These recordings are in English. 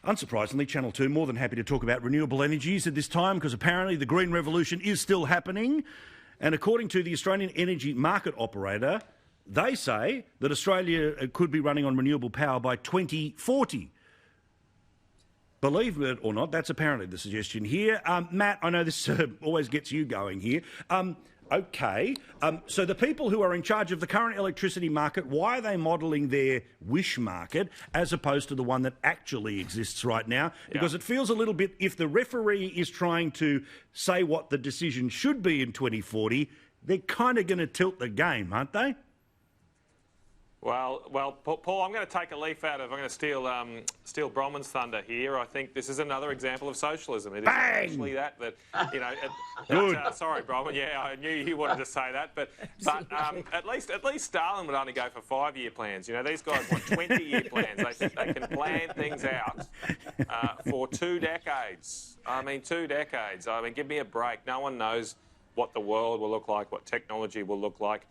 Unsurprisingly, Channel 2 more than happy to talk about renewable energies at this time because apparently the green revolution is still happening. And according to the Australian Energy Market Operator, they say that Australia could be running on renewable power by 2040. Believe it or not, that's apparently the suggestion here. Matt, I know this always gets you going here. So the people who are in charge of the current electricity market, why are they modelling their wish market as opposed to the one that actually exists right now? Because it feels a little bit, if the referee is trying to say what the decision should be in 2040, they're kind of going to tilt the game, aren't they? Well, Paul, I'm going to take a leaf out of. I'm going to steal Bronwyn's thunder here. I think this is another example of socialism. It is actually that you know. Sorry, Bronwyn. Yeah, I knew you wanted to say that, but at least Stalin would only go for 5-year plans. You know, these guys want 20-year plans. They think they can plan things out for 2 decades. I mean, 2 decades. I mean, give me a break. No one knows what the world will look like, what technology will look like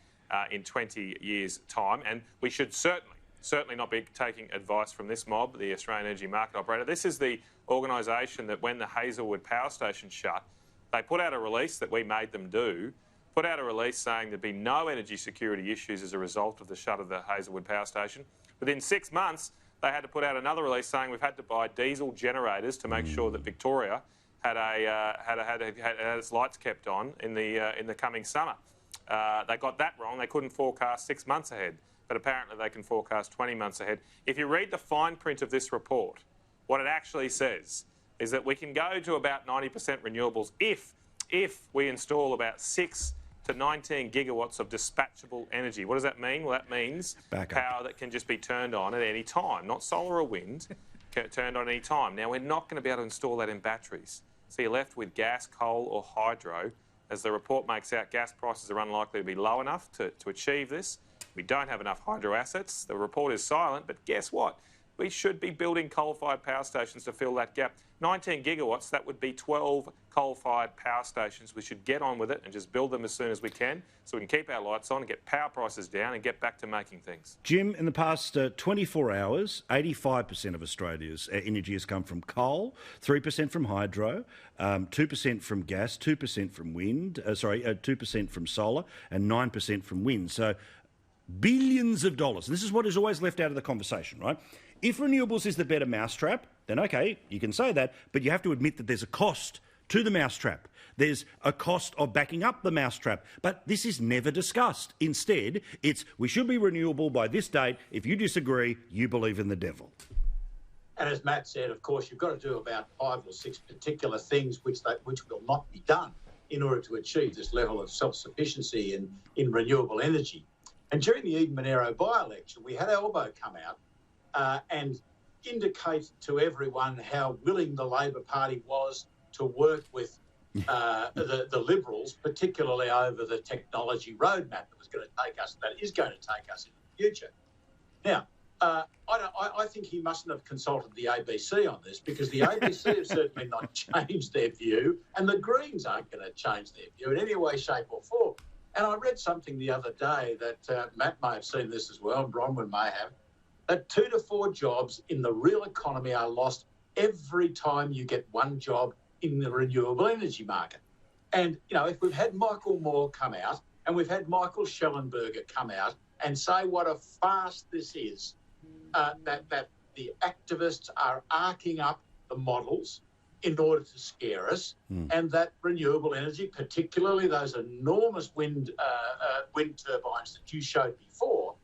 in 20 years' time, and we should certainly not be taking advice from this mob, the Australian Energy Market Operator. This is the organisation that when the Hazelwood power station shut, they put out a release that we made them do, put out a release saying there'd be no energy security issues as a result of the shut of the Hazelwood power station. Within 6 months, they had to put out another release saying we've had to buy diesel generators to make sure that Victoria had its lights kept on in the coming summer. They got that wrong. They couldn't forecast 6 months ahead, but apparently they can forecast 20 months ahead. If you read the fine print of this report, what it actually says is that we can go to about 90% renewables if we install about 6 to 19 gigawatts of dispatchable energy. What does that mean? Well, that means power that can just be turned on at any time, not solar or wind, turned on at any time. Now, we're not going to be able to install that in batteries. So you're left with gas, coal or hydro. As the report makes out, gas prices are unlikely to be low enough to achieve this. We don't have enough hydro assets. The report is silent, but guess what? We should be building coal-fired power stations to fill that gap. 19 gigawatts, that would be 12 coal-fired power stations. We should get on with it and just build them as soon as we can so we can keep our lights on and get power prices down and get back to making things. Jim, in the past 24 hours, 85% of Australia's energy has come from coal, 3% from hydro, 2% from gas, 2% from wind, 2% from solar and 9% from wind. So billions of dollars. This is what is always left out of the conversation, right? If renewables is the better mousetrap, then okay, you can say that, but you have to admit that there's a cost to the mousetrap. There's a cost of backing up the mousetrap, but this is never discussed. Instead, it's we should be renewable by this date. If you disagree, you believe in the devil. And as Matt said, of course, you've got to do about 5 or 6 particular things which will not be done in order to achieve this level of self-sufficiency in renewable energy. And during the Eden Monero by-election, we had Albo come out and indicate to everyone how willing the Labor Party was to work with the Liberals, particularly over the technology roadmap that is going to take us in the future. Now, I think he mustn't have consulted the ABC on this because the ABC have certainly not changed their view, and the Greens aren't going to change their view in any way, shape or form. And I read something the other day that Matt may have seen this as well, and Bronwyn may have, that 2 to 4 jobs in the real economy are lost every time you get one job in the renewable energy market. And, you know, if we've had Michael Moore come out and we've had Michael Schellenberger come out and say what a farce this is, that the activists are arcing up the models in order to scare us, and that renewable energy, particularly those enormous wind turbines that you showed before,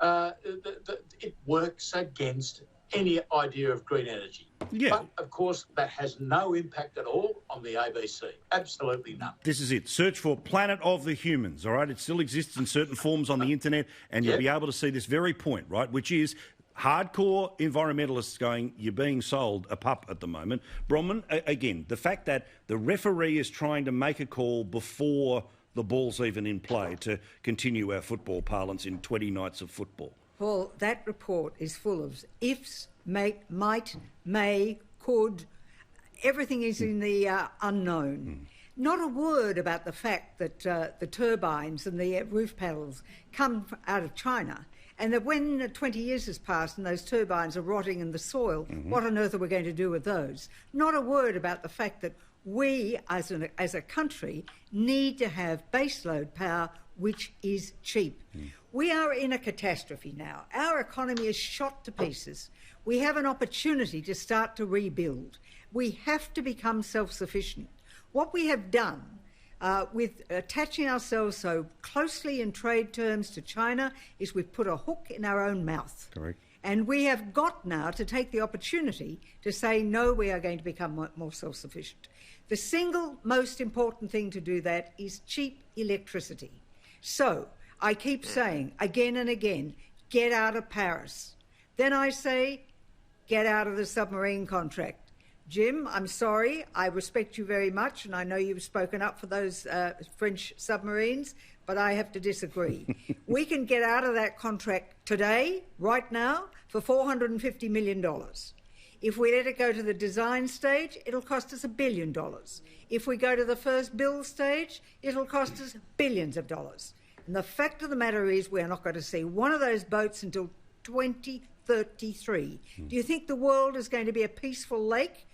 it works against any idea of green energy. Yeah. But, of course, that has no impact at all on the ABC. Absolutely none. This is it. Search for Planet of the Humans, all right? It still exists in certain forms on the internet, and you'll be able to see this very point, right, which is hardcore environmentalists going, you're being sold a pup at the moment. Bronwyn, again, the fact that the referee is trying to make a call before the ball's even in play to continue our football parlance in 20 nights of football. Paul, that report is full of ifs, might, may, could. Everything is in the unknown. Not a word about the fact that the turbines and the roof panels come out of China And that when 20 years has passed and those turbines are rotting in the soil, what on earth are we going to do with those? Not a word about the fact that we, as a country, need to have baseload power which is cheap. We are in a catastrophe now. Our economy is shot to pieces. We have an opportunity to start to rebuild. We have to become self-sufficient. What we have done with attaching ourselves so closely in trade terms to China is we've put a hook in our own mouth. Correct. And we have got now to take the opportunity to say, no, we are going to become more self-sufficient. The single most important thing to do that is cheap electricity. So I keep saying again and again, get out of Paris. Then I say, get out of the submarine contract. Jim, I'm sorry, I respect you very much, and I know you've spoken up for those French submarines, but I have to disagree. We can get out of that contract today, right now, for $450 million. If we let it go to the design stage, it'll cost us $1 billion. If we go to the first build stage, it'll cost us billions of dollars. And the fact of the matter is we're not going to see one of those boats until 2033. Do you think the world is going to be a peaceful lake,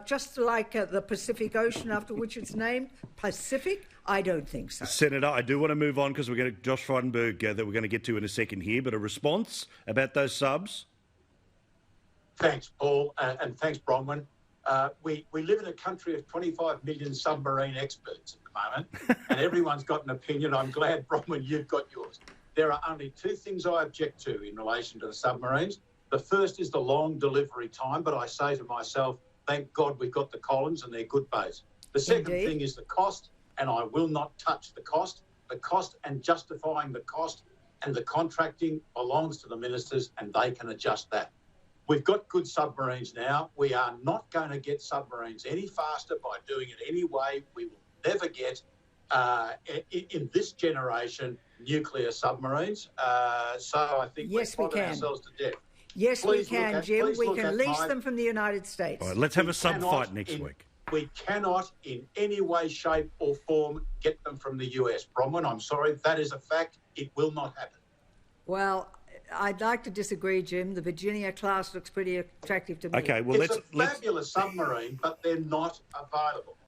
just like the Pacific Ocean after which it's named? Pacific? I don't think so. Senator, I do want to move on because we're going to Josh Frydenberg that we're going to get to in a second here, but a response about those subs? Thanks, Paul, and thanks, Bronwyn. We live in a country of 25 million submarine experts at the moment, and everyone's got an opinion. I'm glad, Bronwyn, you've got yours. There are only two things I object to in relation to the submarines. The first is the long delivery time, but I say to myself, thank God we've got the Collins and they're good boats. The second thing is the cost, and I will not touch the cost. The cost and justifying the cost and the contracting belongs to the ministers, and they can adjust that. We've got good submarines now. We are not going to get submarines any faster by doing it any way. We will never get, in this generation, nuclear submarines. So I think we're putting ourselves to death. Yes, we can, Jim. We can lease them from the United States. All right, let's have a sub fight next week. We cannot in any way, shape or form get them from the US. Bronwyn, I'm sorry, that is a fact. It will not happen. Well, I'd like to disagree, Jim. The Virginia class looks pretty attractive to me. Okay, well, it's a fabulous submarine, but they're not available.